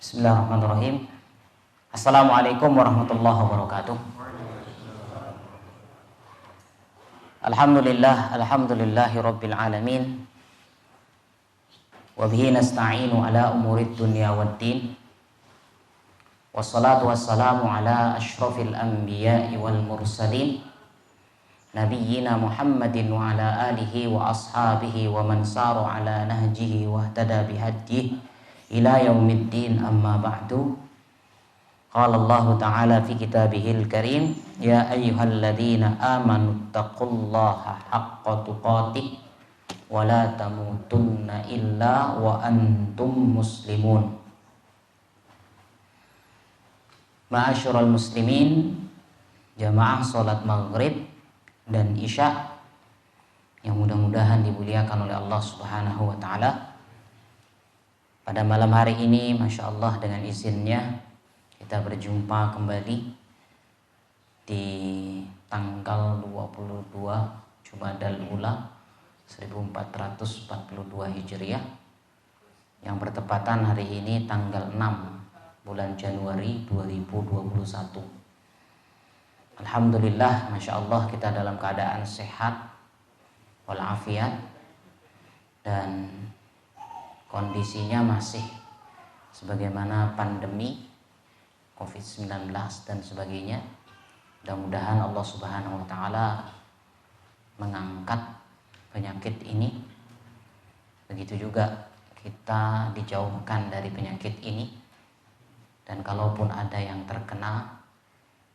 Bismillahirrahmanirrahim. Assalamualaikum warahmatullahi wabarakatuh. Alhamdulillahi rabbil alamin. Wa bihi nasta'inu ala umurid dunya waddin. Wassalatu wassalamu ala asyrafil anbiya'i wal mursalin, nabiyyina Muhammadin wa ala alihi wa ashabihi wa man sara ala nahjihi wa ihtada bihadyihi ila yaumiddin, amma ba'du. Qala Allah Ta'ala fi kitabihil karim, ya ayyuhalladzina amanu taqullaha haqqa tuqatih wa la tamutunna illa wa antum muslimun. Ma'asyiral muslimin, jamaah salat maghrib dan isya yang mudah-mudahan dimuliakan oleh Allah Subhanahu wa Ta'ala. Pada malam hari ini, Masya Allah, dengan izinnya kita berjumpa kembali di tanggal 22 Jumadal Ula 1442 Hijriah, yang bertepatan hari ini tanggal 6 bulan Januari 2021. Alhamdulillah, Masya Allah, kita dalam keadaan sehat walafiat dan kondisinya masih sebagaimana pandemi COVID-19 dan sebagainya. Mudah-mudahan Allah Subhanahu wa Ta'ala mengangkat penyakit ini. Begitu juga kita dijauhkan dari penyakit ini, dan kalaupun ada yang terkena,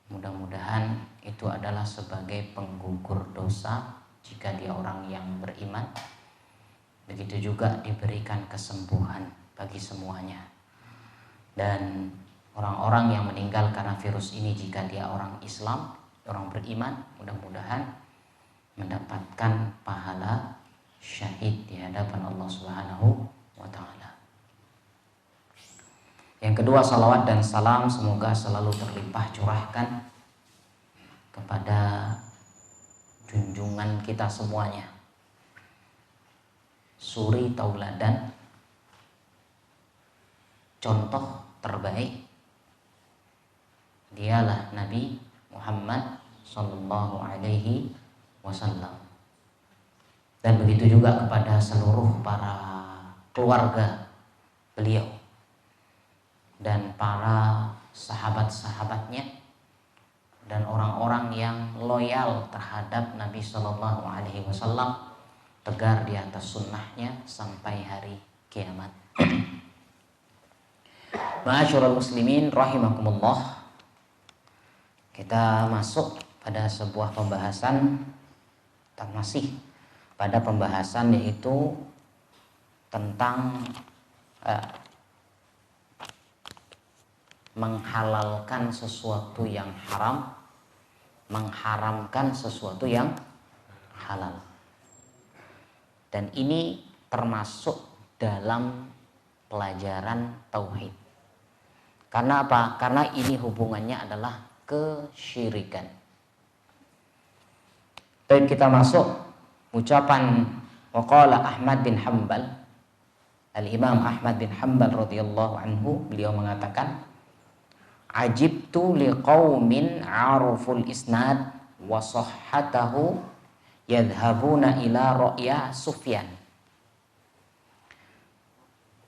mudah-mudahan itu adalah sebagai penggugur dosa jika dia orang yang beriman. Begitu juga diberikan kesembuhan bagi semuanya. Dan orang-orang yang meninggal karena virus ini, jika dia orang Islam, orang beriman, mudah-mudahan mendapatkan pahala syahid di hadapan Allah Subhanahu wa Ta'ala. Yang kedua, salawat dan salam semoga selalu terlimpah curahkan kepada junjungan kita semuanya, suri tauladan, contoh terbaik, dialah Nabi Muhammad sallallahu alaihi wasallam. Dan begitu juga kepada seluruh para keluarga beliau dan para sahabat-sahabatnya dan orang-orang yang loyal terhadap Nabi sallallahu alaihi wasallam, tegar di atas sunnahnya sampai hari kiamat. Ma'asyiral muslimin rahimakumullah, kita masuk pada sebuah pembahasan, masih pada pembahasan yaitu tentang menghalalkan sesuatu yang haram, mengharamkan sesuatu yang halal. Dan ini termasuk dalam pelajaran tauhid. Karena apa? Karena ini hubungannya adalah kesyirikan. Baik, kita masuk ucapan waqala Ahmad bin Hanbal. Al-Imam Ahmad bin Hanbal radhiyallahu anhu, beliau mengatakan, ajibtu liqaumin aruful isnad wa sahhatahu yadhabuna ila ra'ya Sufyan.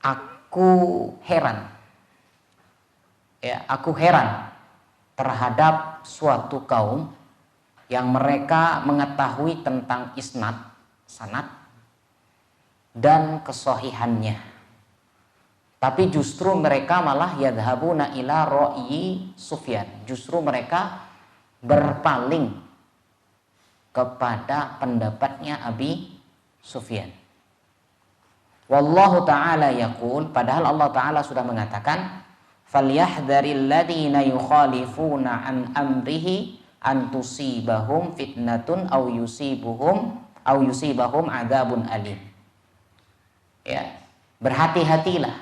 Aku heran terhadap suatu kaum yang mereka mengetahui tentang isnad, sanad, dan kesahihannya, tapi justru mereka malah yadhabuna ila ra'yi Sufyan, justru mereka berpaling kepada pendapatnya Abi Sufyan. Wallahu ta'ala yaqul, padahal Allah Ta'ala sudah mengatakan, falyahdharil ladzina yukhalifuna an amrihi an tusibahum fitnatun aw yusibahum adzabun alim. Ya, berhati-hatilah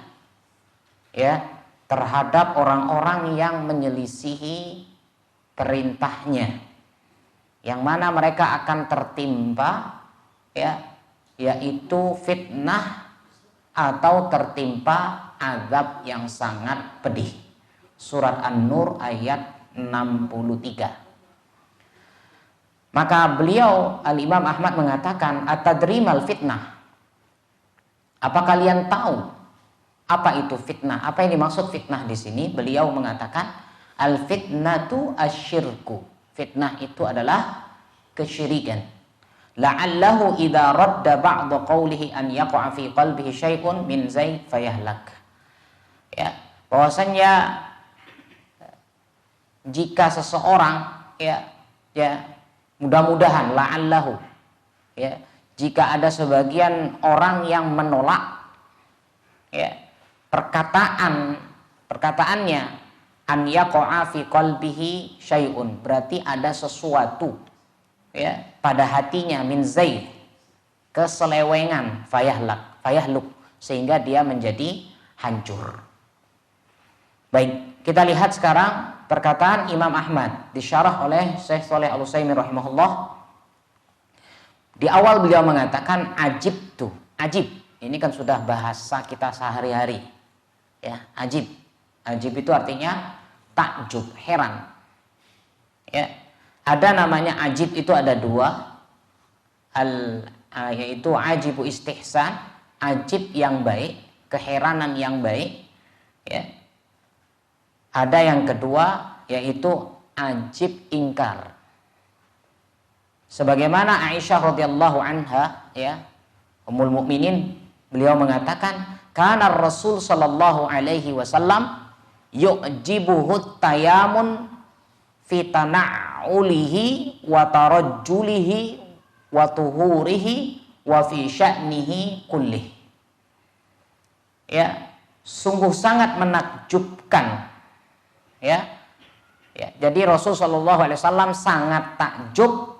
ya terhadap orang-orang yang menyelisihi perintahnya, yang mana mereka akan tertimpa yaitu fitnah atau tertimpa azab yang sangat pedih. Surat An-Nur ayat 63. Maka beliau Al-Imam Ahmad mengatakan, "Atadrimal fitnah?" Apa kalian tahu apa itu fitnah? Apa yang dimaksud fitnah di sini? Beliau mengatakan, "Al-fitnatu asyirku." Fitnah itu adalah kesyirikan. La'allahu idza radda ba'd qawlihi an yaqa'a fi qalbihi syai'un min zaid fayahlak. Ya, bahwasanya jika seseorang mudah-mudahan la'allahu jika ada sebagian orang yang menolak perkataannya an yaqa'a fi qalbihi syai'un, berarti ada sesuatu pada hatinya min zaid, keselewengan, fayahluk, sehingga dia menjadi hancur. Baik, kita lihat sekarang perkataan Imam Ahmad disyarah oleh Syekh Shalih Al-Utsaimin rahimahullah. Di awal beliau mengatakan ajib. Ini kan sudah bahasa kita sehari-hari. Ya, ajib. Ajib itu artinya takjub, heran. Ya. Ada namanya ajib itu ada dua. Yaitu ajibu istihsan, ajib yang baik, keheranan yang baik. Ya. Ada yang kedua yaitu ajib ingkar. Sebagaimana Aisyah radhiyallahu anha, Ummul Mukminin, beliau mengatakan, kana Rasul sallallahu alaihi wasallam yu'jibuhu tayamun fi tana'ulihi wa tarajjulihi wa tuhurihi wa fi sya'nihi kullih. Ya, sungguh sangat menakjubkan. Jadi Rasul sallallahu alaihi wasallam sangat takjub,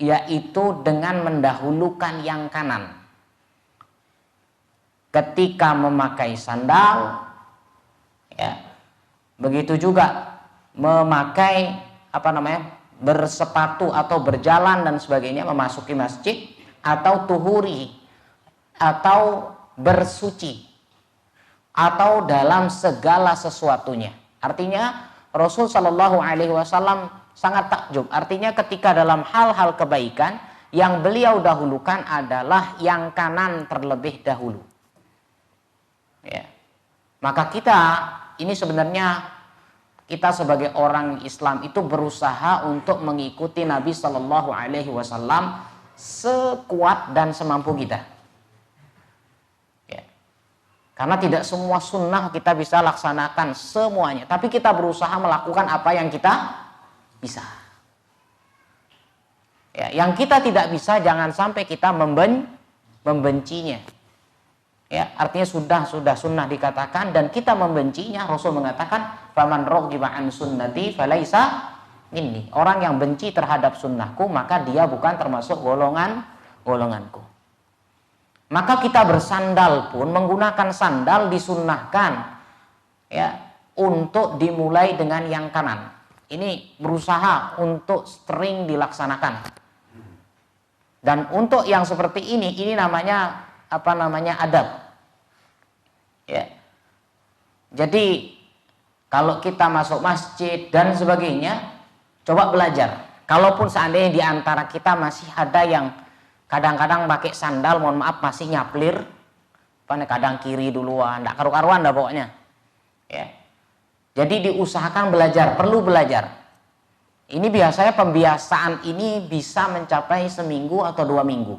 yaitu dengan mendahulukan yang kanan ketika memakai sandal, begitu juga memakai bersepatu atau berjalan dan sebagainya, memasuki masjid, atau tuhuri, atau bersuci, atau dalam segala sesuatunya. Artinya Rasul Shallallahu Alaihi Wasallam sangat takjub. Artinya ketika dalam hal-hal kebaikan yang beliau dahulukan adalah yang kanan terlebih dahulu. Maka kita ini sebenarnya kita sebagai orang Islam itu berusaha untuk mengikuti Nabi Shallallahu Alaihi Wasallam sekuat dan semampu kita. Karena tidak semua sunnah kita bisa laksanakan semuanya, tapi kita berusaha melakukan apa yang kita bisa. Yang kita tidak bisa jangan sampai kita membencinya. Artinya sudah sunnah dikatakan dan kita membencinya. Rasul mengatakan, "Faman raghiba an sunnati falaisa minni." Orang yang benci terhadap sunnahku maka dia bukan termasuk golonganku. Maka kita bersandal pun menggunakan sandal disunnahkan untuk dimulai dengan yang kanan. Ini berusaha untuk sering dilaksanakan. Dan untuk yang seperti ini namanya adab. Jadi kalau kita masuk masjid dan sebagainya, coba belajar. Kalaupun seandainya di antara kita masih ada yang kadang-kadang pakai sandal, mohon maaf masih nyaplir, kadang kiri duluan, enggak karu-karuan dah pokoknya. Jadi diusahakan belajar, perlu belajar. Ini biasanya pembiasaan ini bisa mencapai seminggu atau 2 minggu.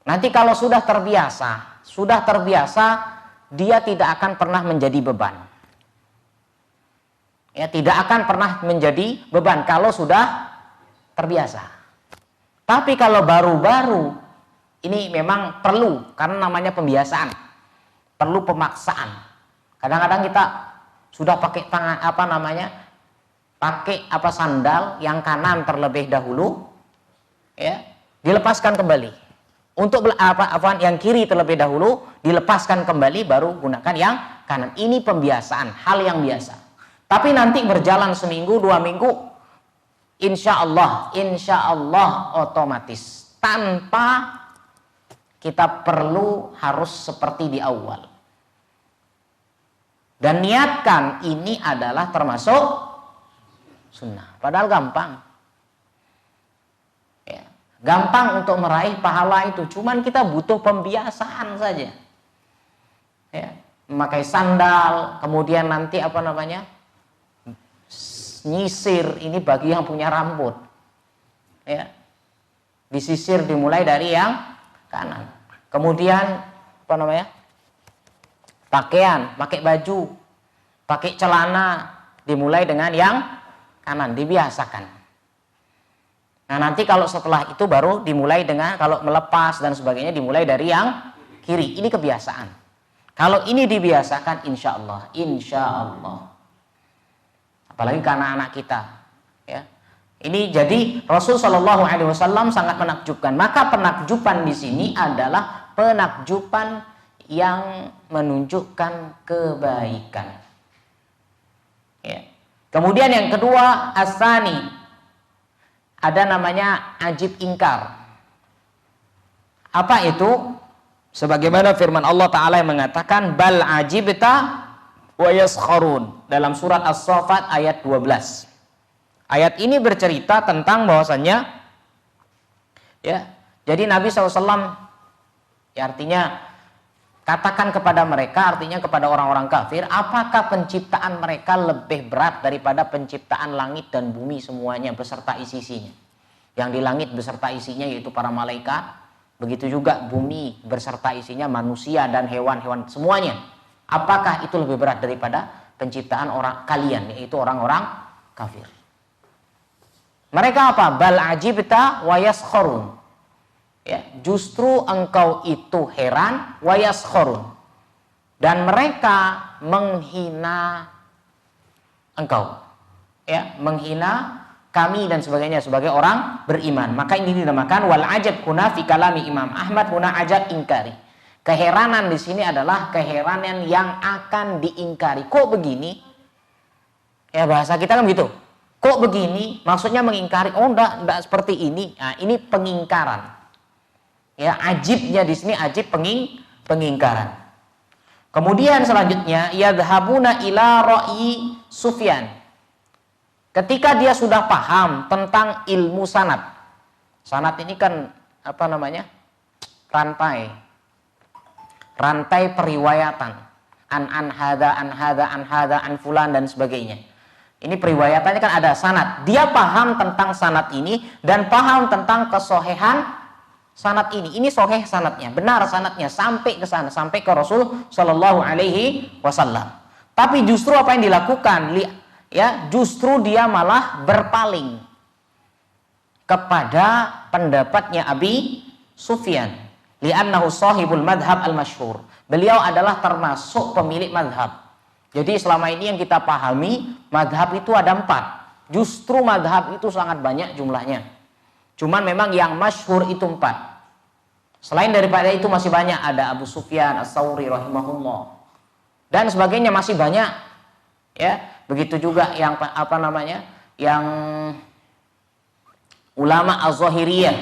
Nanti kalau sudah terbiasa, dia tidak akan pernah menjadi beban. Tidak akan pernah menjadi beban kalau sudah terbiasa. Tapi kalau baru-baru, ini memang perlu, karena namanya pembiasaan, perlu pemaksaan. Kadang-kadang kita sudah pakai sandal yang kanan terlebih dahulu, dilepaskan kembali. Untuk yang kiri terlebih dahulu, dilepaskan kembali, baru gunakan yang kanan. Ini pembiasaan, hal yang biasa. Tapi nanti berjalan seminggu, 2 minggu, insya Allah otomatis tanpa kita harus seperti di awal. Dan niatkan ini adalah termasuk sunnah. Padahal gampang. Ya, gampang untuk meraih pahala itu. Cuman kita butuh pembiasaan saja. Ya, memakai sandal, kemudian nanti nyisir, ini bagi yang punya rambut. Ya. Disisir dimulai dari yang kanan. Kemudian pakaian, pakai baju, pakai celana dimulai dengan yang kanan, dibiasakan. Nah, nanti kalau setelah itu baru dimulai dengan, kalau melepas dan sebagainya dimulai dari yang kiri. Ini kebiasaan. Kalau ini dibiasakan, insya Allah. Apalagi karena anak kita, ya. Ini jadi Rasul Shallallahu Alaihi Wasallam sangat menakjubkan. Maka penakjuban di sini adalah penakjuban yang menunjukkan kebaikan. Ya. Kemudian yang kedua, asani, ada namanya ajib ingkar. Apa itu? Sebagaimana firman Allah Ta'ala yang mengatakan bal ajibta wa yaskharun dalam surat As-Saffat ayat 12. Ayat ini bercerita tentang bahwasannya, ya, jadi Nabi SAW, ya, artinya katakan kepada mereka, artinya kepada orang-orang kafir, apakah penciptaan mereka lebih berat daripada penciptaan langit dan bumi semuanya beserta isi-isinya? Yang di langit beserta isinya yaitu para malaikat, begitu juga bumi berserta isinya manusia dan hewan-hewan semuanya. Apakah itu lebih berat daripada penciptaan orang kalian, yaitu orang-orang kafir? Mereka apa? Bal ajibta wa yaskharun. Ya, justru engkau itu heran wa yaskharun. Dan mereka menghina engkau. Ya, menghina kami dan sebagainya sebagai orang beriman. Maka ini dinamakan wal ajab huna fi kalami Imam Ahmad huna ajab ingkari. Keheranan di sini adalah keheranan yang akan diingkari. Kok begini? Ya, bahasa kita kan gitu. Kok begini? Maksudnya mengingkari. Oh, enggak seperti ini. Nah, ini pengingkaran. Ya, ajibnya di sini ajib pengingkaran. Kemudian selanjutnya yadhabuna ila ra'yi Sufyan. Ketika dia sudah paham tentang ilmu sanad. Sanad ini kan rantai periwayatan. An hada an fulan dan sebagainya. Ini periwayatannya kan ada sanad. Dia paham tentang sanad ini dan paham tentang kesohehan sanad ini. Ini soheh sanadnya, benar sanadnya sampai ke sana, sampai ke Rasul Shallallahu Alaihi Wasallam. Tapi justru apa yang dilakukan? Ya, justru dia malah berpaling kepada pendapatnya Abi Sufyan. Li'annahu sahibul madhab al-masyhur. Beliau adalah termasuk pemilik madhab. Jadi selama ini yang kita pahami, madhab itu ada 4. Justru madhab itu sangat banyak jumlahnya. Cuman memang yang masyhur itu 4. Selain daripada itu masih banyak. Ada Abu Sufyan As-Tsauri rahimahullah. Dan sebagainya masih banyak. Ya, begitu juga yang yang ulama Az-Zahiriyah.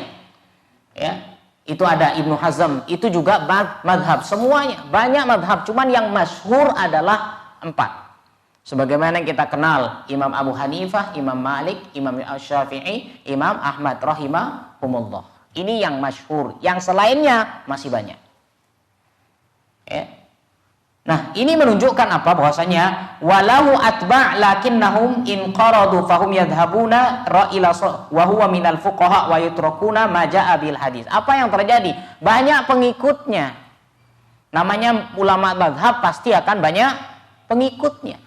Ya, itu ada Ibnu Hazm. Itu juga madhab. Semuanya banyak madhab. Cuman yang masyhur adalah 4. Sebagaimana yang kita kenal Imam Abu Hanifah, Imam Malik, Imam Syafi'i, Imam Ahmad rahimahumullah. Ini yang masyhur. Yang selainnya masih banyak. Ya. Nah, ini menunjukkan apa? Bahwasanya walahu atba' lakinnahum in qaradu fahum yadhhabuna ra'ila wa huwa minal fuqaha wa yutrakuna ma ja'a bil hadis. Apa yang terjadi? Banyak pengikutnya. Namanya ulama mazhab pasti akan banyak pengikutnya.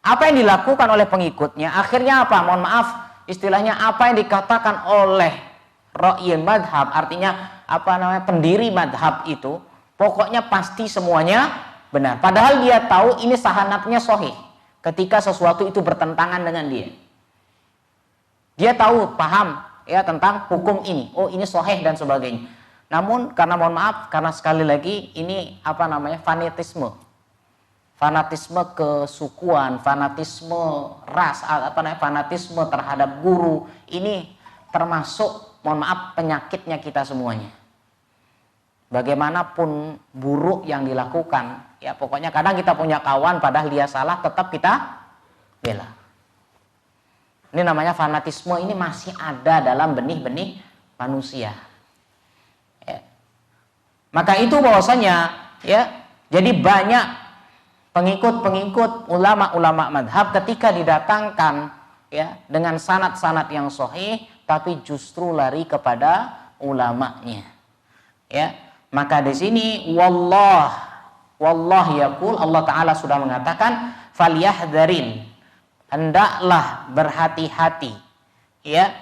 Apa yang dilakukan oleh pengikutnya? Akhirnya apa? Mohon maaf, istilahnya apa yang dikatakan oleh ra'yi madhab, artinya pendiri madhab itu, pokoknya pasti semuanya benar. Padahal dia tahu ini sahanatnya sahih. Ketika sesuatu itu bertentangan dengan dia, dia tahu, paham ya tentang hukum ini. Oh, ini sahih dan sebagainya. Namun karena mohon maaf, karena sekali lagi ini fanatisme kesukuan, fanatisme ras, fanatisme terhadap guru, ini termasuk mohon maaf penyakitnya kita semuanya. bagaimanapun buruk yang dilakukan, ya pokoknya kadang kita punya kawan padahal dia salah tetap kita bela. Ini namanya fanatisme, ini masih ada dalam benih-benih manusia. Ya. Maka itu bahwasanya ya, jadi banyak pengikut-pengikut ulama-ulama madhab ketika didatangkan ya dengan sanad-sanad yang sahih, tapi justru lari kepada ulamanya. Ya, maka di sini wallah yaqul, Allah Ta'ala sudah mengatakan falyahdharil, hendaklah berhati-hati. Ya,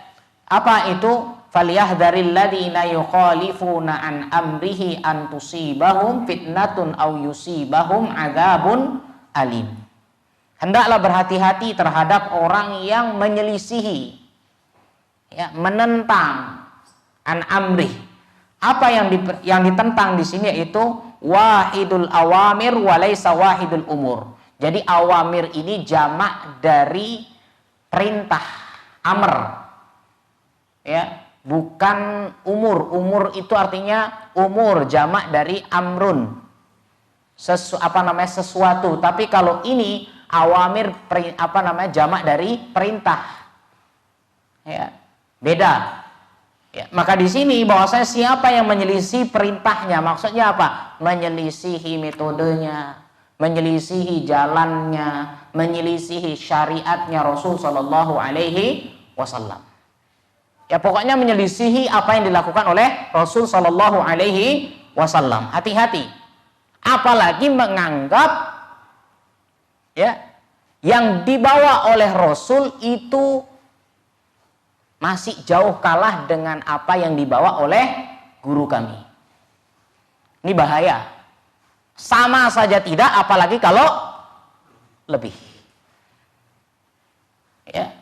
apa itu? Falyahdharil ladzina yukhalifuna an amrihi an tusibahum fitnatun aw yusibahum adzabun alim. Hendaklah berhati-hati terhadap orang yang menyelisihi, ya, menentang an amrih. Apa yang ditentang di sini yaitu wahidul awamir walaysa wahidul umur. Jadi awamir ini jamak dari perintah, amr. Ya, bukan umur. Umur itu artinya umur, jamak dari amrun. Sesuatu. Tapi kalau ini awamir jamak dari perintah. Ya, beda. Ya, maka di sini bahwasanya siapa yang menyelisih perintahnya, maksudnya apa? Menyelisihi metodenya, menyelisihi jalannya, menyelisihi syariatnya Rasul Shallallahu Alaihi Wasallam. Ya pokoknya menyelisihi apa yang dilakukan oleh Rasul Shallallahu Alaihi Wasallam. Hati-hati. Apalagi menganggap ya yang dibawa oleh Rasul itu masih jauh kalah dengan apa yang dibawa oleh guru kami. Ini bahaya. Sama saja tidak, apalagi kalau lebih. Ya.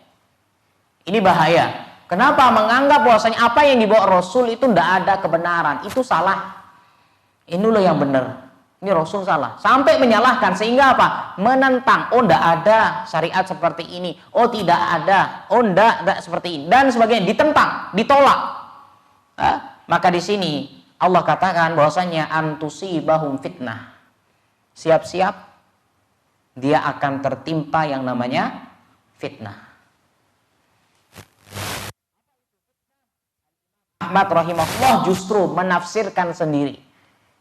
Ini bahaya. Kenapa? Menganggap bahwasanya apa yang dibawa Rasul itu tidak ada kebenaran. Itu salah. Ini loh yang benar. Ini Rasul salah. Sampai menyalahkan sehingga apa? Menentang. Oh tidak ada syariat seperti ini. Oh tidak ada. Oh tidak seperti ini. Dan sebagainya. Ditentang. Ditolak. Maka di sini Allah katakan bahwasanya antusibahum fitnah. Siap-siap dia akan tertimpa yang namanya fitnah. Ahmad rahimahullah justru menafsirkan sendiri.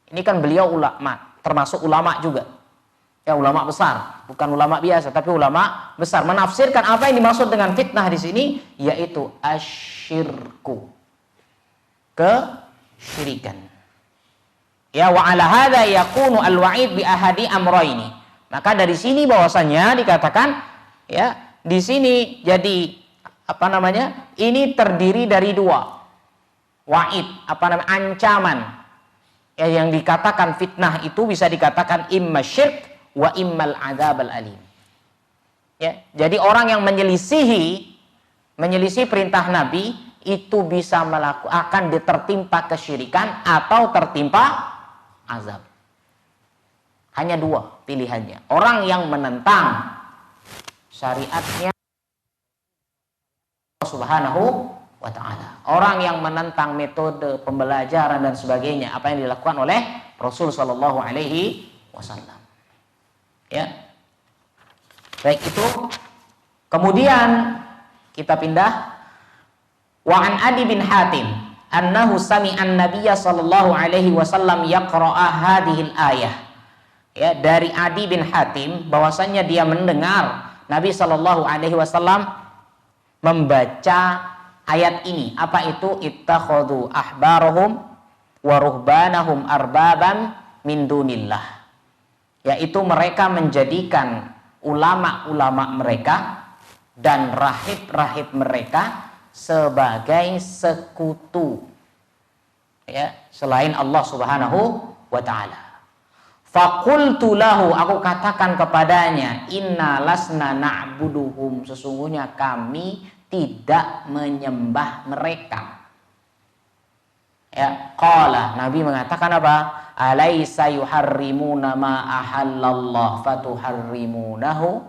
Ini kan beliau ulama, termasuk ulama juga. Ya ulama besar, bukan ulama biasa, tapi ulama besar. Menafsirkan apa yang dimaksud dengan fitnah di sini, yaitu asyirku. Kesyirikan. Ya wa ala hadza yakunu al-wa'id bi ahadi amrayni. Maka dari sini bahwasanya dikatakan ya, di sini jadi ini terdiri dari dua. Wa'id, ancaman. Ya, yang dikatakan fitnah itu bisa dikatakan imma syirk wa immal adzabal alim. Ya, jadi orang yang menyelisihi perintah Nabi itu bisa akan ditertimpa kesyirikan atau tertimpa azab. Hanya dua pilihannya. Orang yang menentang syariatnya Subhanahu wa ta'ala. Orang yang menentang metode pembelajaran dan sebagainya, apa yang dilakukan oleh Rasul Shallallahu Alaihi Wasallam. Ya, baik itu. Kemudian kita pindah. Wa an Adi bin Hatim annahu sami'an Nabiyya Shallallahu Alaihi Wasallam yaqra'a hadhil ayah. Ya, dari Adi bin Hatim bahwasanya dia mendengar Nabi Shallallahu Alaihi Wasallam membaca ayat ini. Apa itu? Ittakhadhu ahbarahum wa ruhbanahum arbaban min dunillah. Yaitu mereka menjadikan ulama-ulama mereka dan rahib-rahib mereka sebagai sekutu ya, selain Allah Subhanahu wa ta'ala. Faqultu lahu, aku katakan kepadanya, inna lasna na'buduhum, sesungguhnya kami tidak menyembah mereka. Ya, qala, Nabi mengatakan apa? Alaysa yuharrimuna ma ahallallah fatuharrimunahu?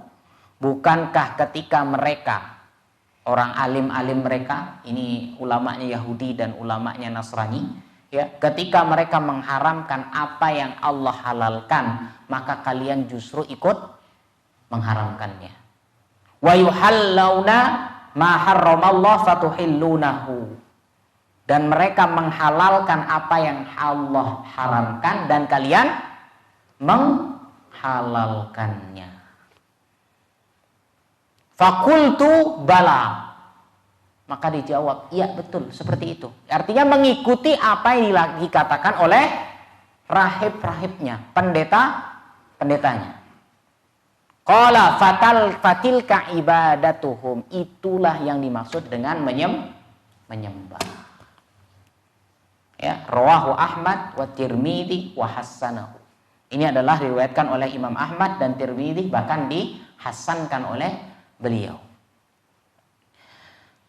Bukankah ketika mereka, orang alim-alim mereka, ini ulamanya Yahudi dan ulamanya Nasrani, ya, ketika mereka mengharamkan apa yang Allah halalkan, maka kalian justru ikut mengharamkannya. Wa yuhalluna ma harramallahu fatuhillunahu. Dan mereka menghalalkan apa yang Allah haramkan dan kalian menghalalkannya. Fakultu bala. Maka dijawab, iya betul, seperti itu. Artinya mengikuti apa yang dikatakan oleh rahib-rahibnya, pendetanya. Qala fatilka ibadatuhum. Itulah yang dimaksud dengan menyembah. Ya, rawahu Ahmad wa Tirmidzi wa hassanahu. Ini adalah diriwayatkan oleh Imam Ahmad dan Tirmidzi, bahkan dihasankan oleh beliau.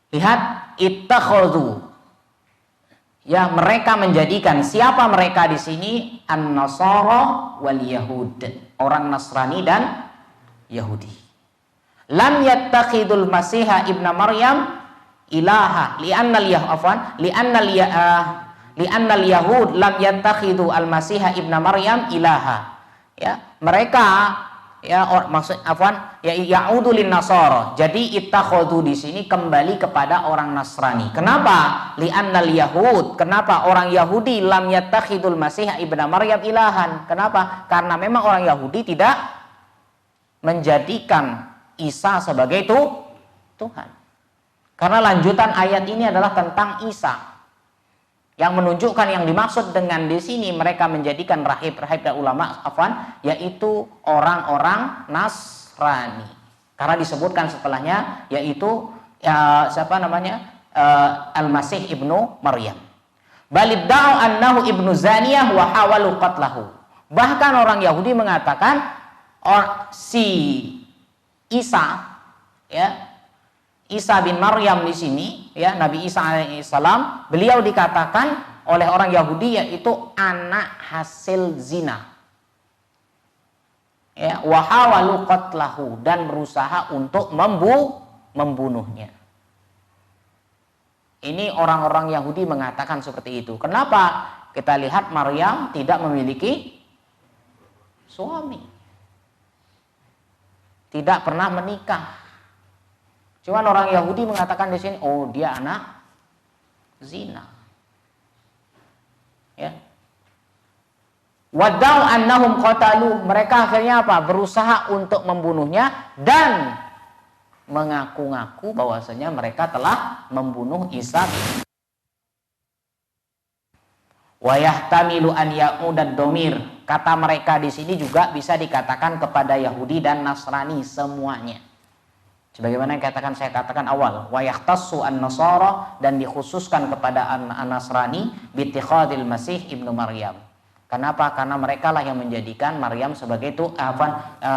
Lihat, ittakhadhu. Ya, mereka menjadikan, siapa mereka di sini? An-Nasara wal Yahud. Orang Nasrani dan Yahudi. Lam yattakhidul Masiha ibna Maryam ilaha li'annal Yahud lam yattakhidu al-Masiha ibna Maryam ilaha. Ya, mereka ya'udulin Nasara. Jadi ittakhadhu di sini kembali kepada orang Nasrani. Kenapa? Li'annal Yahud. Kenapa orang Yahudi lam yattakhidul Masiha ibna Maryam ilahan? Kenapa? Karena memang orang Yahudi tidak menjadikan Isa sebagai Tuhan. Karena lanjutan ayat ini adalah tentang Isa. Yang menunjukkan yang dimaksud dengan di sini mereka menjadikan rahib-rahib dan ulama yaitu orang-orang Nasrani. Karena disebutkan setelahnya yaitu Al-Masih ibnu Maryam. Balidda'u annahu ibnu zaniyah wa hawalu qatlahu. Bahkan orang Yahudi mengatakan si Isa, ya, Isa bin Maryam di sini, ya, Nabi Isa alaihissalam, beliau dikatakan oleh orang Yahudi yaitu anak hasil zina. Ya, wa hawalu qatlahu, dan berusaha untuk membunuhnya. Ini orang-orang Yahudi mengatakan seperti itu. Kenapa? Kita lihat Maryam tidak memiliki suami. Tidak pernah menikah. Cuman orang Yahudi mengatakan di sini, oh dia anak zina. Ya. Wadau annahum qatalu. Mereka akhirnya apa? Berusaha untuk membunuhnya dan mengaku-ngaku bahwasanya mereka telah membunuh Isa. Wa yahtamilu an ya'udad domir. Kata mereka di sini juga bisa dikatakan kepada Yahudi dan Nasrani semuanya. Sebagaimana yang saya katakan awal, wa yahtassu an-Nasara, dan dikhususkan kepada an-Nasrani bittikhadil Masih ibnu Maryam. Kenapa? Karena mereka lah yang menjadikan Maryam sebagai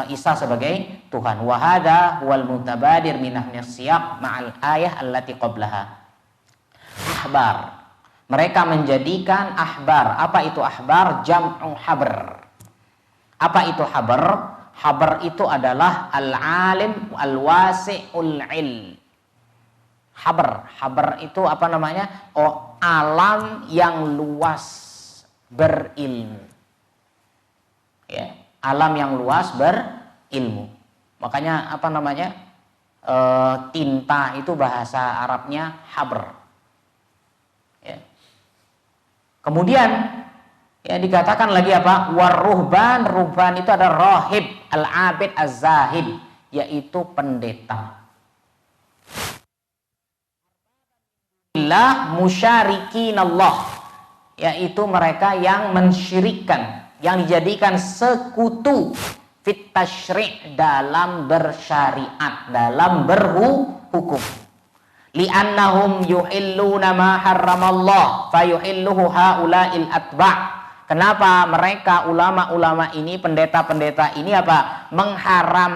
Isa sebagai Tuhan. Wa hadza huwal mutabadir min siyaq ma'al ayah allati qablaha. Ahbar. Mereka menjadikan ahbar. Apa itu ahbar? Jam'u habr. Apa itu habr? Habar itu adalah al-alim al-wasi'ul ilm. Habar itu apa namanya? Oh, alam yang luas berilmu. Ya, alam yang luas berilmu. Makanya apa namanya? Tinta itu bahasa Arabnya habr. Ya. Kemudian ya dikatakan lagi apa? Warruhban, ruhban itu ada rahib, al-abid, az-zahid, yaitu pendeta. Billah musyarikin Allah, yaitu mereka yang mensyirikkan, yang dijadikan sekutu fit tasyri' dalam bersyariat, dalam berhukum. Li'annahum yuhilluna ma harramallah fayuhilluhu haula'il atba'. Kenapa mereka ulama-ulama ini, pendeta-pendeta ini apa?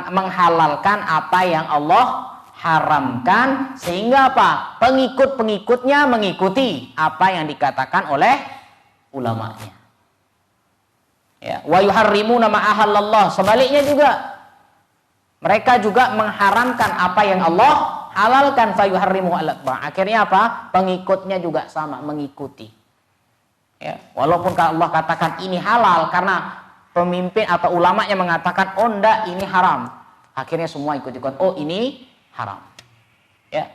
Menghalalkan apa yang Allah haramkan, sehingga apa? Pengikut-pengikutnya mengikuti apa yang dikatakan oleh ulamanya. Ya, wa yuharrimuna ma ahallallah. Sebaliknya juga mereka juga mengharamkan apa yang Allah halalkan, fayuharrimuhu al-atba'. Akhirnya apa? Pengikutnya juga sama mengikuti. Ya, walaupun Allah katakan ini halal karena pemimpin atau ulamanya mengatakan oh enggak ini haram. Akhirnya semua ikut-ikut oh ini haram. Ya.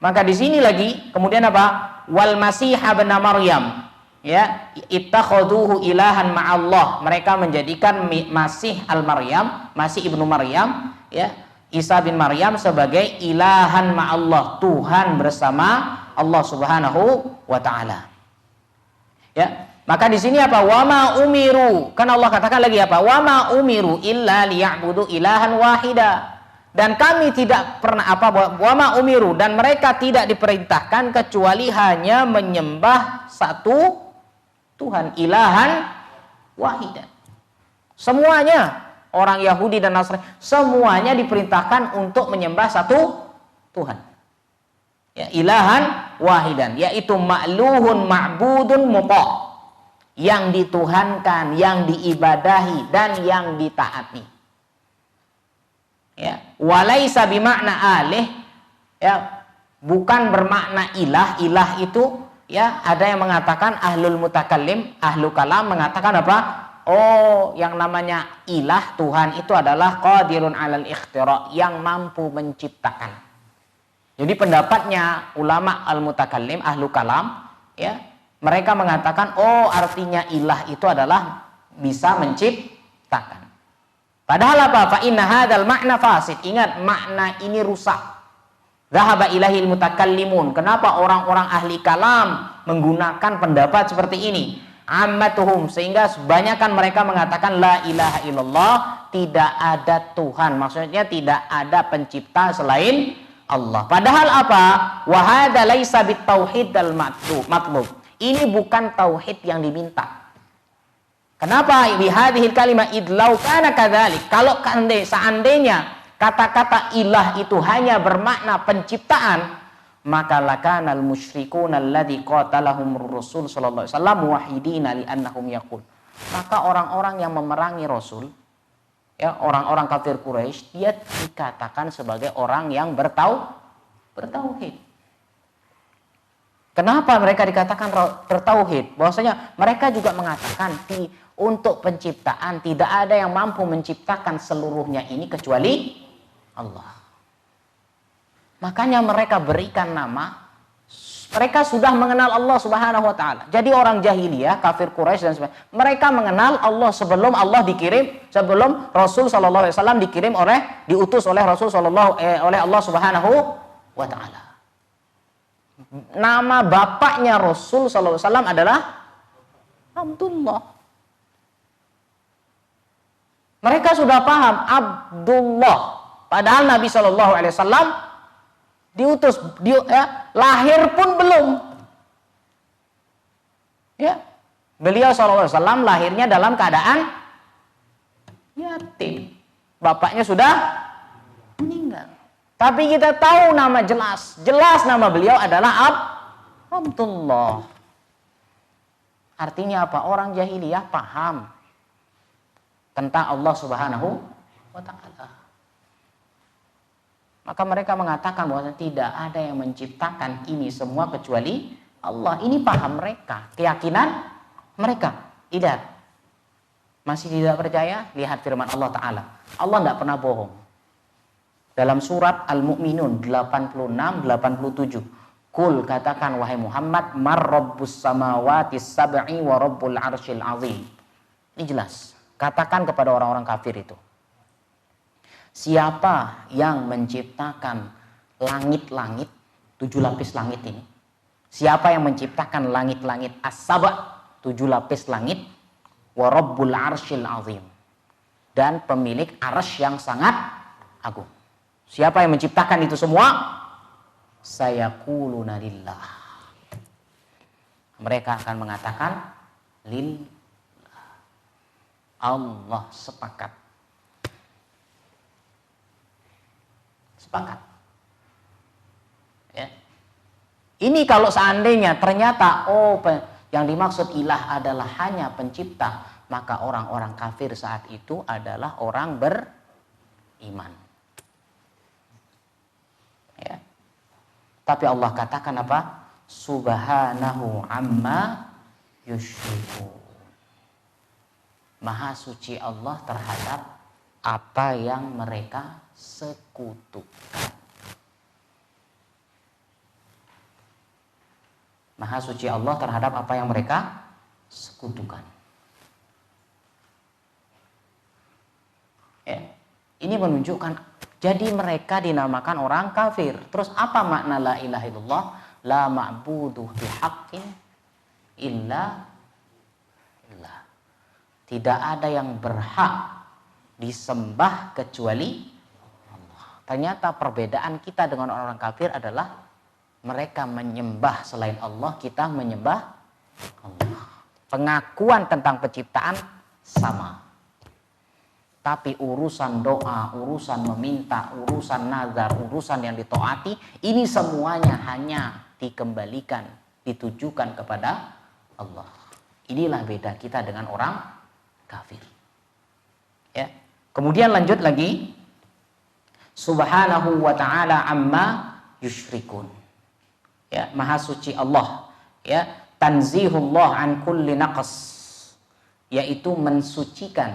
Maka di sini lagi kemudian apa? Wal Masih ibn Maryam. Ya, ittakhaduhu ilahan ma'allah. Mereka menjadikan Masih al-Maryam, Masih ibnu Maryam, ya, Isa bin Maryam sebagai ilahan ma'allah, Tuhan bersama Allah Subhanahu wa taala. Ya, maka di sini apa? Wama umiru. Kan Allah katakan lagi apa? Wama umiru illa liya'budu ilahan wahida. Dan kami tidak pernah apa? Wama umiru, dan mereka tidak diperintahkan kecuali hanya menyembah satu Tuhan, ilahan wahida. Semuanya orang Yahudi dan Nasrani semuanya diperintahkan untuk menyembah satu Tuhan. Ya, ilahan wahidan, yaitu ma'luhun ma'budun muta', yang dituhankan, yang diibadahi dan yang ditaati. Ya, walaisa bimakna alih, ya, bukan bermakna ilah. Ilah itu, ya, ada yang mengatakan ahlul mutakallim, ahlu kalam mengatakan apa? Oh, yang namanya ilah, Tuhan itu adalah qadirun 'alal ikhtira', yang mampu menciptakan. Jadi pendapatnya ulama al-mutakallim, ahlu kalam, ya, mereka mengatakan oh artinya ilah itu adalah bisa menciptakan. Padahal apa? Fa inna hadzal ma'na fasid. Ingat, makna ini rusak. Dhahaba ilahil mutakallimun. Kenapa orang-orang ahli kalam menggunakan pendapat seperti ini? Ammatuhum, sehingga sebanyakan mereka mengatakan la ilaha illallah, tidak ada Tuhan. Maksudnya tidak ada pencipta selain Allah. Padahal apa? Wa hadza laisa bitauhid al matlub. Ini bukan tauhid yang diminta. Kenapa? Bi hadhil kalimah idlau kana kadzalik. Kalau seandainya kata-kata ilah itu hanya bermakna penciptaan, maka lakanal musyrikuna alladzi qatalahum Rasul sallallahu alaihi wasallam muwahhidina li annahum yaqul. Maka orang-orang yang memerangi Rasul, ya, orang-orang kafir Quraisy, dia dikatakan sebagai orang yang bertauhid. Kenapa mereka dikatakan bertauhid? Bahwasanya mereka juga mengatakan untuk penciptaan tidak ada yang mampu menciptakan seluruhnya ini kecuali Allah. Makanya mereka berikan nama, mereka sudah mengenal Allah Subhanahu wa taala. Jadi orang jahiliyah, kafir Quraisy dan sebagainya, mereka mengenal Allah sebelum Allah dikirim, sebelum Rasul sallallahu alaihi wasallam diutus oleh Rasul oleh Allah Subhanahu wa taala. Nama bapaknya Rasul sallallahu alaihi wasallam adalah Abdullah. Mereka sudah paham Abdullah. Padahal Nabi sallallahu alaihi wasallam diutus, lahir pun belum. Ya, beliau sallallahu alaihi wasallam lahirnya dalam keadaan yatim. Bapaknya sudah meninggal. Tapi kita tahu nama jelas nama beliau adalah Abdullah. Artinya apa? Orang jahiliyah paham tentang Allah Subhanahu wa taala. Maka mereka mengatakan bahwa tidak ada yang menciptakan ini semua kecuali Allah. Ini paham mereka, keyakinan mereka. Lihat, masih tidak percaya? Lihat firman Allah Ta'ala. Allah tidak pernah bohong. Dalam surat Al-Mu'minun 86-87. Kul, katakan wahai Muhammad, mar rabbus samawati sab'i wa rabbul arsyil azim. Ini jelas. Katakan kepada orang-orang kafir itu. Siapa yang menciptakan langit-langit, 7 lapis langit ini? Siapa yang menciptakan langit-langit as-saba', 7 lapis langit, wa rabbul arsyil azim, dan pemilik arsy yang sangat agung. Siapa yang menciptakan itu semua? Sayaquluna lillah. Mereka akan mengatakan lillah. Allah sepakat. Sepakat. Ya. Ini kalau seandainya ternyata yang dimaksud ilah adalah hanya pencipta, maka orang-orang kafir saat itu adalah orang beriman. Tapi Allah katakan apa? Subhanahu amma yusyrikun. Maha suci Allah terhadap apa yang mereka sekutukan. Maha suci Allah terhadap apa yang mereka sekutukan. Ya, ini menunjukkan jadi mereka dinamakan orang kafir. Terus apa makna la ilaha illallah? La ma'budu bihaqqin illa illah. Tidak ada yang berhak disembah kecuali Allah. Ternyata perbedaan kita dengan orang kafir adalah mereka menyembah selain Allah, kita menyembah Allah. Pengakuan tentang penciptaan sama. Tapi urusan doa, urusan meminta, urusan nazar, urusan yang ditaati, ini semuanya hanya dikembalikan, ditujukan kepada Allah. Inilah beda kita dengan orang kafir. Ya. Kemudian lanjut lagi. Subhanahu wa ta'ala amma yusyrikun. Ya, maha suci Allah. Ya, tanzihullah an kulli naqas. Yaitu mensucikan,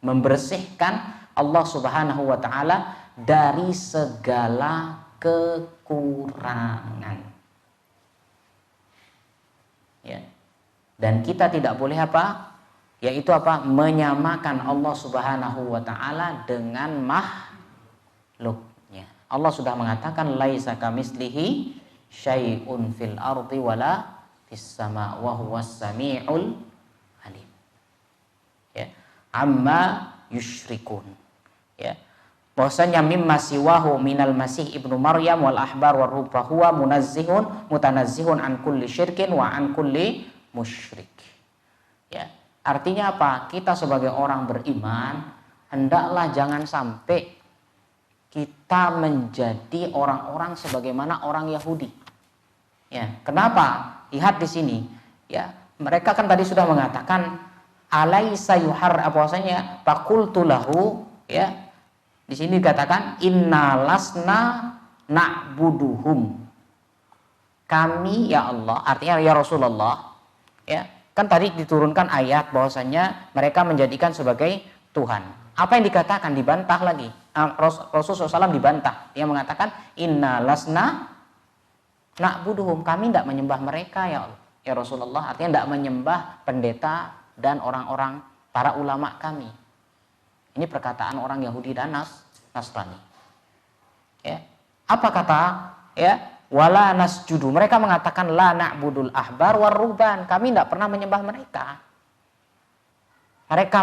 membersihkan Allah Subhanahu wa ta'ala dari segala kekurangan. Ya. Dan kita tidak boleh apa? Yaitu apa? Menyamakan Allah Subhanahu wa ta'ala dengan makhluknya. Allah sudah mengatakan laisa kamislihi syai'un fil ardi wala fis sama wa huwas samiul alim. Ya. Amma yusyrikun. Ya. Bahwasanya mimma siwahu minal masih ibnu Maryam wal ahbar war ruh huwa mutanazzihun an kulli syirkin wa an kulli musyrik. Ya. Artinya apa? Kita sebagai orang beriman hendaklah jangan sampai kita menjadi orang-orang sebagaimana orang Yahudi. Ya. Kenapa? Lihat di sini. Ya. Mereka kan tadi sudah mengatakan alaisa yuhar bahwasanya faqultu lahu, ya. Di sini dikatakan inna lasna na'buduhum. Kami ya Allah, artinya ya Rasulullah, ya. Kan tadi diturunkan ayat bahwasanya mereka menjadikan sebagai Tuhan. Apa yang dikatakan dibantah lagi. Rasulullah SAW dibantah. Dia mengatakan inna lasna na'buduhum. Kami tidak menyembah mereka ya Allah. Ya Rasulullah, artinya tidak menyembah pendeta dan orang-orang para ulama kami. Ini perkataan orang Yahudi dan Nasrani. Ya. Apa kata? Ya, wala nasjudu. Mereka mengatakan la na'budul ahbar war ruhban. Kami tidak pernah menyembah mereka. Mereka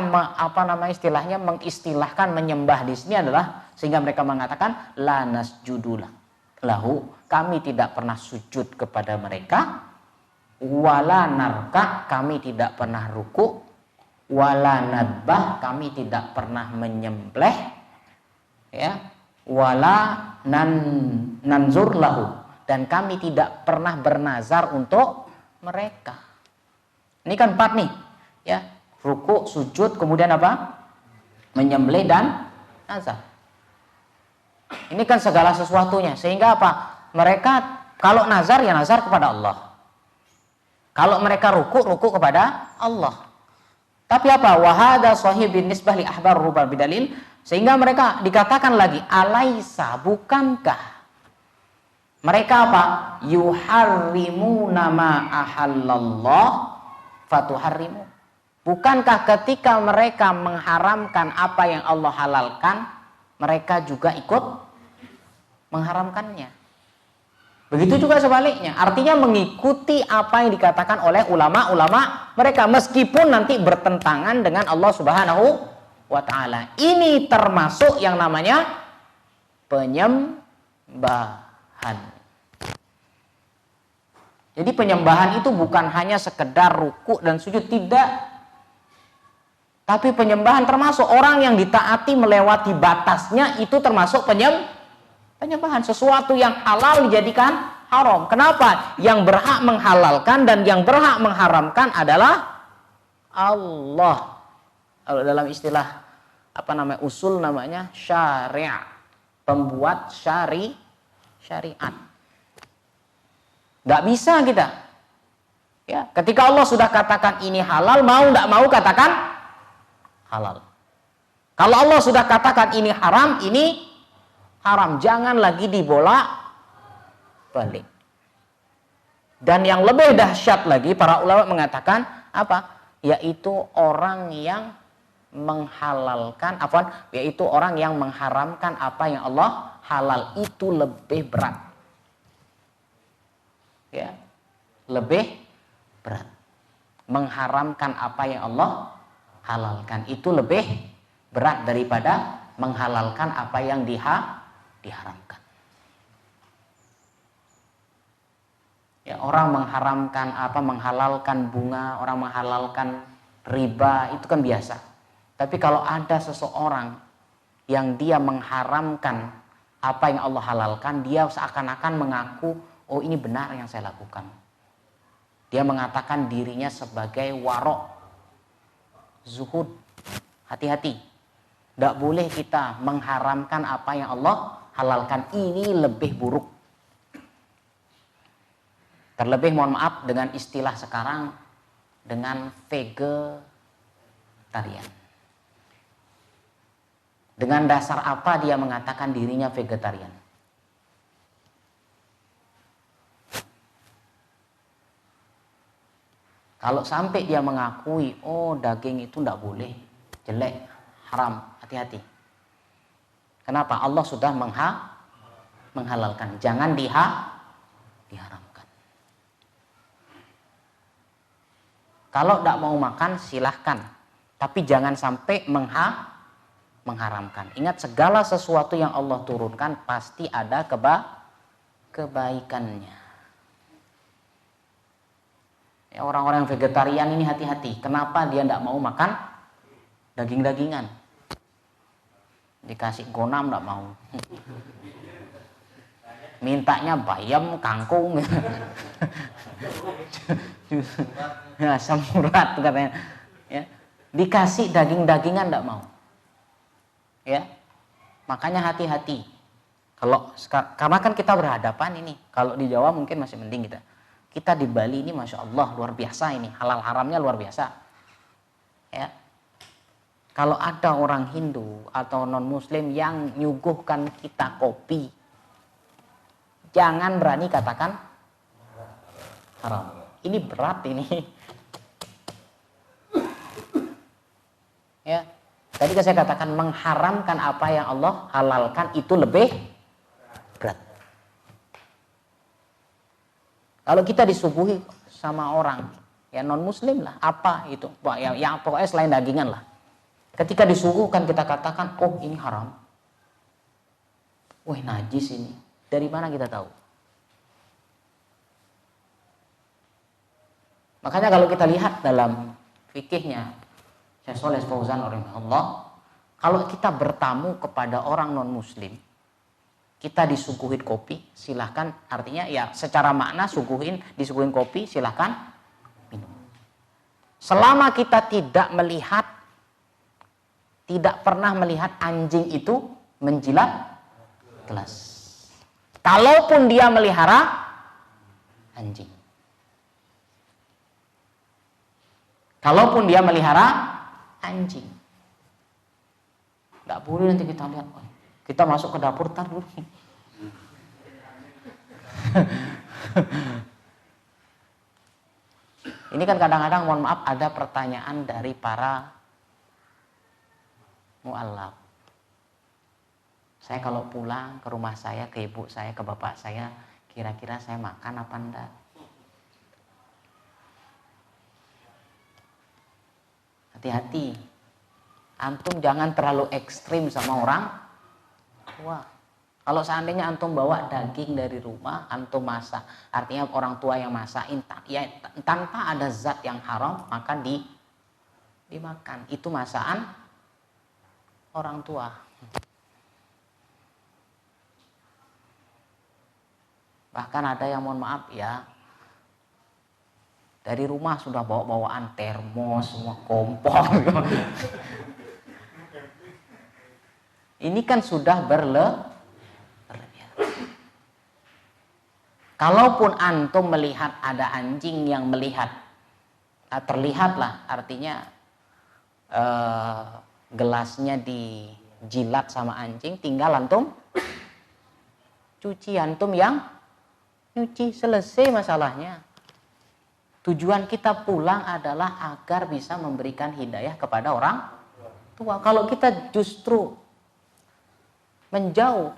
istilahnya mengistilahkan menyembah di sini adalah sehingga mereka mengatakan la nasjudu lahu. Kami tidak pernah sujud kepada mereka. Wala narka, kami tidak pernah ruku. Wala nadbah, kami tidak pernah menyembelih. Ya, wala nanzur lahu, dan kami tidak pernah bernazar untuk mereka. Ini kan 4 nih, ya, ruku, sujud, kemudian apa? Menyembelih dan nazar. Ini kan segala sesuatunya, sehingga apa? Mereka kalau nazar ya nazar kepada Allah. Kalau mereka ruku kepada Allah. Tapi apa? Wahada sahibin nisbah li ahbar rubal bidalil. Sehingga mereka dikatakan lagi, alaisa, bukankah mereka apa? Yuharrimuna ma ahallallah fatuharrimu. Bukankah ketika mereka mengharamkan apa yang Allah halalkan, mereka juga ikut mengharamkannya. Begitu juga sebaliknya, artinya mengikuti apa yang dikatakan oleh ulama-ulama mereka meskipun nanti bertentangan dengan Allah Subhanahu wa ta'ala. Ini termasuk yang namanya penyembahan. Jadi penyembahan itu bukan hanya sekedar ruku dan sujud, tidak. Tapi penyembahan termasuk orang yang ditaati melewati batasnya itu termasuk penyembahan. Sesuatu yang halal dijadikan haram. Kenapa? Yang berhak menghalalkan dan yang berhak mengharamkan adalah Allah. Kalau dalam istilah usul namanya syariat, pembuat syariat. Nggak bisa kita, Ya, ketika Allah sudah katakan ini halal, mau tidak mau katakan halal. Kalau Allah sudah katakan ini haram, ini haram. Jangan lagi dibolak-balik. Dan yang lebih dahsyat lagi, para ulama mengatakan apa? Yaitu orang yang menghalalkan, yaitu orang yang mengharamkan apa yang Allah halal, itu lebih berat. Ya, lebih berat. Mengharamkan apa yang Allah halalkan itu lebih berat daripada menghalalkan apa yang diharamkan. Ya, orang menghalalkan bunga, orang menghalalkan riba, itu kan biasa. Tapi kalau ada seseorang yang dia mengharamkan apa yang Allah halalkan, dia seakan-akan mengaku, oh ini benar yang saya lakukan. Dia mengatakan dirinya sebagai warok, zuhud. Hati-hati. Tidak boleh kita mengharamkan apa yang Allah halalkan. Ini lebih buruk. Terlebih mohon maaf dengan istilah sekarang, dengan vegetarian. Dengan dasar apa dia mengatakan dirinya vegetarian? Kalau sampai dia mengakui, oh daging itu tidak boleh, jelek, haram, hati-hati. Kenapa? Allah sudah menghalalkan. Jangan diharamkan. Kalau tidak mau makan, silahkan. Tapi jangan sampai mengharamkan. Ingat, segala sesuatu yang Allah turunkan pasti ada kebaikannya. Ya, orang-orang vegetarian ini hati-hati. Kenapa dia tidak mau makan daging-dagingan? Dikasih gonam tidak mau. Mintanya bayam, kangkung. Asam urat katanya. Ya. Dikasih daging-dagingan tidak mau. Ya. Makanya hati-hati. Karena kan kita berhadapan ini. Kalau di Jawa mungkin masih mending kita. Kita di Bali ini Masya Allah luar biasa ini. Halal haramnya luar biasa. Ya. Kalau ada orang Hindu atau non Muslim yang nyuguhkan kita kopi, jangan berani katakan haram. Ini berat ini. Ya. Tadi saya katakan mengharamkan apa yang Allah halalkan itu lebih berat. Kalau kita disuguhi sama orang ya non muslim lah, apa itu yang pokoknya selain dagingan lah, ketika disuguhkan kita katakan oh ini haram, wah najis ini, dari mana kita tahu? Makanya kalau kita lihat dalam fikihnya Syekh Shalih Fauzan rahimahullah, kalau kita bertamu kepada orang non muslim, kita disuguhin kopi, silahkan, artinya ya secara makna disuguhin kopi, silahkan minum. Selama kita tidak pernah melihat anjing itu menjilat gelas. Kalaupun dia melihara anjing. Nggak boleh nanti kita lihat, kita masuk ke dapur tar dulu. Ini kan kadang-kadang mohon maaf ada pertanyaan dari para mu'allaf. Saya kalau pulang ke rumah saya, ke ibu saya, ke bapak saya, kira-kira saya makan apa enggak? Hati-hati. Antum jangan terlalu ekstrim sama orang tua. Kalau seandainya antum bawa daging dari rumah, antum masak, artinya orang tua yang masakin, ya tanpa ada zat yang haram, maka dimakan. Itu masakan orang tua. Bahkan ada yang mohon maaf ya, dari rumah sudah bawa-bawaan termos, semua kompor. Ini kan sudah berlebihan. Kalaupun antum melihat ada anjing yang melihat terlihat lah, artinya gelasnya dijilat sama anjing, tinggal antum cuci, antum yang nyuci, selesai masalahnya. Tujuan kita pulang adalah agar bisa memberikan hidayah kepada orang tua. Kalau kita justru menjauh,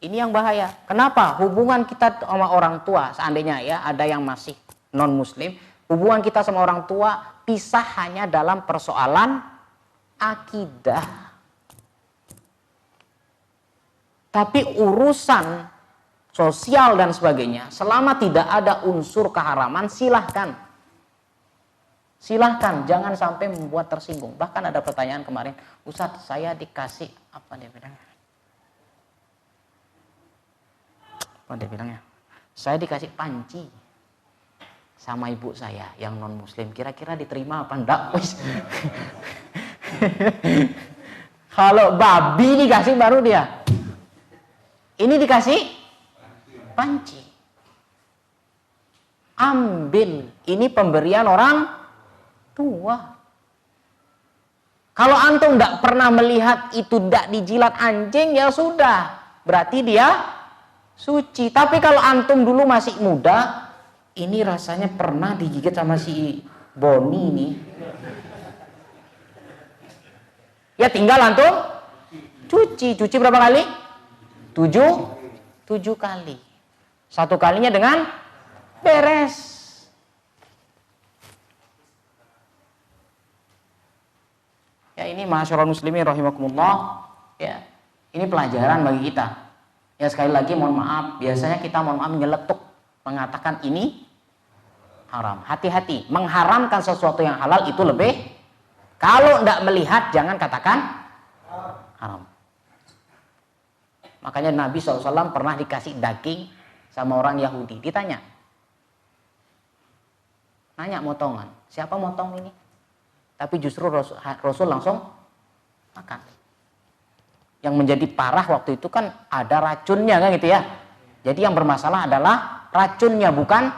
ini yang bahaya. Kenapa? Hubungan kita sama orang tua, seandainya ya ada yang masih non muslim, hubungan kita sama orang tua pisah hanya dalam persoalan akidah. Tapi urusan sosial dan sebagainya, selama tidak ada unsur keharaman, silahkan. Silahkan, jangan sampai membuat tersinggung. Bahkan ada pertanyaan kemarin, Ustadz, saya dikasih, apa dia bilangnya? Saya dikasih panci sama ibu saya yang non muslim, kira-kira diterima apa enggak? Kalau babi dikasih baru dia. Ini dikasih panci. Ambil. Ini pemberian orang tua. Kalau antum tidak pernah melihat itu tidak dijilat anjing, ya sudah. Berarti dia suci. Tapi kalau antum dulu masih muda, ini rasanya pernah digigit sama si Boni ini. Ya tinggal antum cuci. Cuci berapa kali? 7 kali. Satu kalinya dengan beres. Ya ini ma'asyiral muslimin rahimakumullah. Ya, ini pelajaran bagi kita. Ya sekali lagi mohon maaf, biasanya kita mohon maaf nyeletuk mengatakan ini haram. Hati-hati, mengharamkan sesuatu yang halal itu lebih, kalau tidak melihat jangan katakan haram. Makanya Nabi SAW pernah dikasih daging sama orang Yahudi. Ditanya. Nanya motongan. Siapa motong ini? Tapi justru Rasul langsung makan. Yang menjadi parah waktu itu kan ada racunnya kan gitu ya. Jadi yang bermasalah adalah racunnya, bukan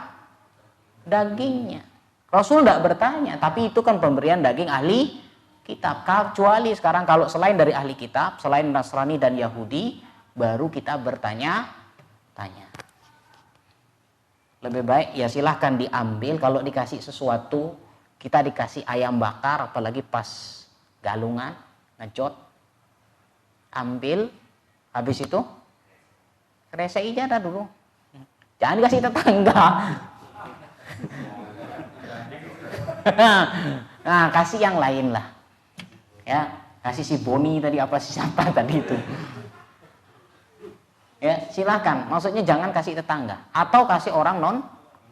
dagingnya. Rasul tidak bertanya. Tapi itu kan pemberian daging ahli kitab. Kecuali sekarang kalau selain dari ahli kitab, selain Nasrani dan Yahudi, baru kita bertanya-tanya. Lebih baik ya silahkan diambil. Kalau dikasih sesuatu, kita dikasih ayam bakar, apalagi pas galungan, ngejot, ambil, habis itu resei aja dulu. Jangan dikasih tetangga. Nah, kasih yang lain lah. Ya, kasih si Boni tadi, apa si siapa tadi itu. Ya, silakan. Maksudnya jangan kasih tetangga atau kasih orang non.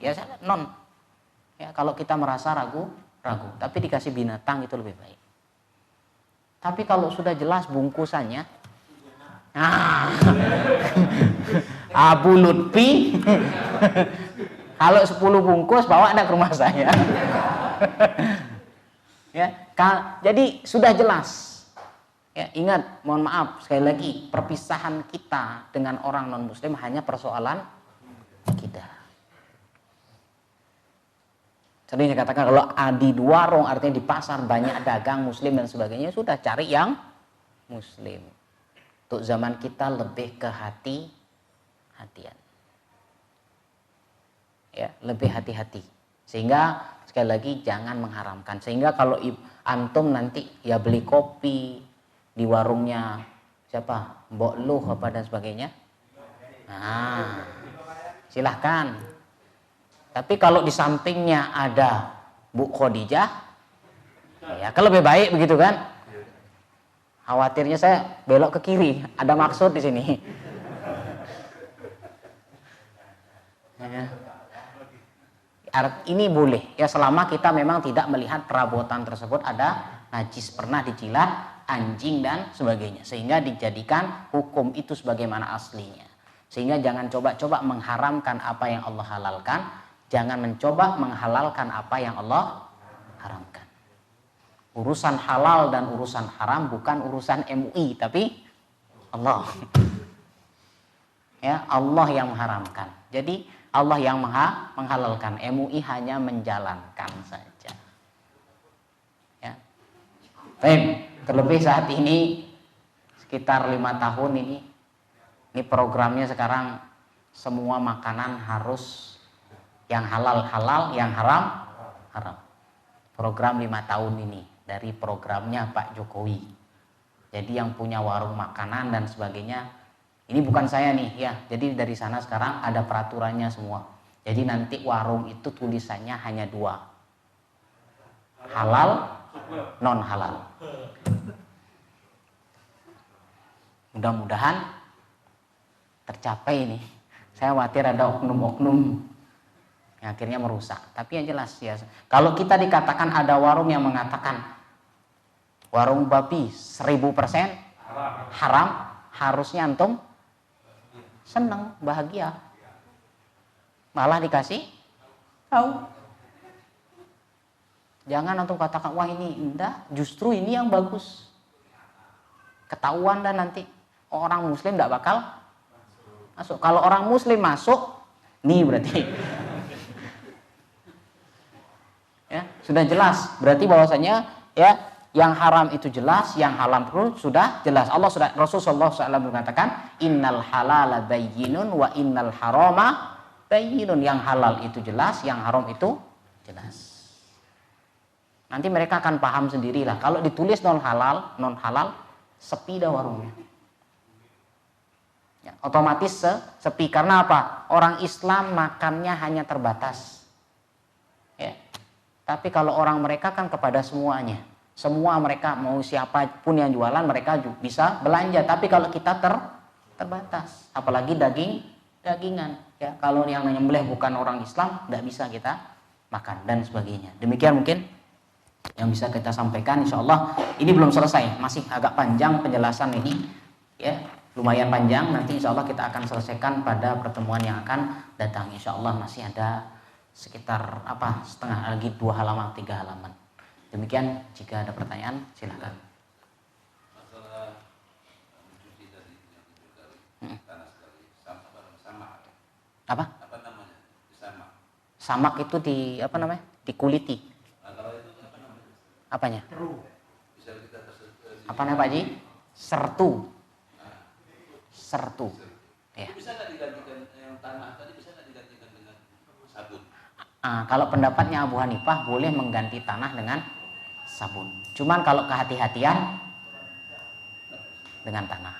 Ya, kalau kita merasa ragu. Tapi dikasih binatang itu lebih baik. Tapi kalau sudah jelas bungkusannya, Abu Lutfi, kalau 10 bungkus bawa ada ke rumah saya. Ya, jadi sudah jelas. Ya, ingat, mohon maaf sekali lagi, perpisahan kita dengan orang non muslim hanya persoalan akidah. Sering saya katakan kalau di warung, artinya di pasar banyak dagang muslim dan sebagainya, sudah cari yang muslim. Untuk zaman kita lebih ke hati-hatian. Ya, lebih hati-hati. Sehingga sekali lagi jangan mengharamkan. Sehingga kalau antum nanti ya beli kopi di warungnya siapa, Mbok Luh apa dan sebagainya, nah silahkan. Tapi kalau di sampingnya ada Bu Khadijah, ya kan lebih baik begitu kan. Khawatirnya saya belok ke kiri, ada maksud di sini. Ya. Ini boleh ya selama kita memang tidak melihat perabotan tersebut ada najis, pernah dijilat anjing dan sebagainya, sehingga dijadikan hukum itu sebagaimana aslinya. Sehingga jangan coba-coba mengharamkan apa yang Allah halalkan, jangan mencoba menghalalkan apa yang Allah haramkan. Urusan halal dan urusan haram bukan urusan MUI, tapi Allah. Ya, Allah yang mengharamkan. Jadi Allah yang menghalalkan. MUI hanya menjalankan saja. Ya. Baik, terlebih saat ini sekitar 5 tahun ini programnya sekarang semua makanan harus yang halal halal, yang haram haram. Program 5 tahun ini dari programnya Pak Jokowi. Jadi yang punya warung makanan dan sebagainya, ini bukan saya nih ya. Jadi dari sana sekarang ada peraturannya semua. Jadi nanti warung itu tulisannya hanya 2. Halal, non halal. Mudah-mudahan tercapai ini. Saya khawatir ada oknum-oknum yang akhirnya merusak. Tapi yang jelas ya, kalau kita dikatakan ada warung yang mengatakan warung babi 1000% haram, harusnya antum senang, bahagia. Malah dikasih tahu. Jangan antum katakan wah ini indah, justru ini yang bagus. Ketahuan dan nanti orang muslim tidak bakal masuk. Kalau orang muslim masuk, nih berarti ya, sudah jelas. Berarti bahwasanya ya yang haram itu jelas, yang halal pun sudah jelas. Rasulullah SAW mengatakan innal halala bayyinun wa innal harama bayyinun. Yang halal itu jelas, yang haram itu jelas. Nanti mereka akan paham sendirilah. Kalau ditulis non halal, sepi dah warungnya. Ya, otomatis sepi. Karena apa? Orang Islam makannya hanya terbatas. Ya. Tapi kalau orang mereka kan kepada semuanya. Semua mereka mau siapapun yang jualan mereka bisa belanja. Tapi kalau kita terbatas, apalagi dagingan. Ya, kalau yang nyembelih bukan orang Islam, tidak bisa kita makan dan sebagainya. Demikian mungkin yang bisa kita sampaikan. Insya Allah ini belum selesai, masih agak panjang penjelasan ini. Ya, lumayan panjang. Nanti insya Allah kita akan selesaikan pada pertemuan yang akan datang. Insya Allah masih ada sekitar setengah lagi 2 halaman 3 halaman. Demikian, jika ada pertanyaan silakan. Masalah mencuci tadi yang juga tanah sekali sama Apa namanya sama samak itu dikuliti. Nah, kalau itu apa namanya? Apanya? Bisa kita Apa namanya Pak Ji? Sertu. Ya. Bisa nggak digantikan yang tanah tadi, bisa nggak digantikan dengan sabun? Kalau pendapatnya Abu Hanifah boleh mengganti tanah dengan sabun. Cuman kalau kehati-hatian dengan tanah.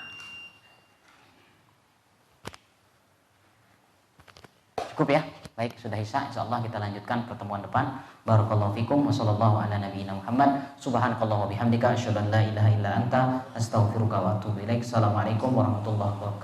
Cukup ya? Baik, sudah Isya. Insyaallah kita lanjutkan pertemuan depan. Barakallahu fikum wa sallallahu ala nabiyyina Muhammad. Subhanakallah wa bihamdika asyhadu an la ilaha illa anta astaghfiruka wa atubu ilaik. Assalamualaikum warahmatullahi wabarakatuh.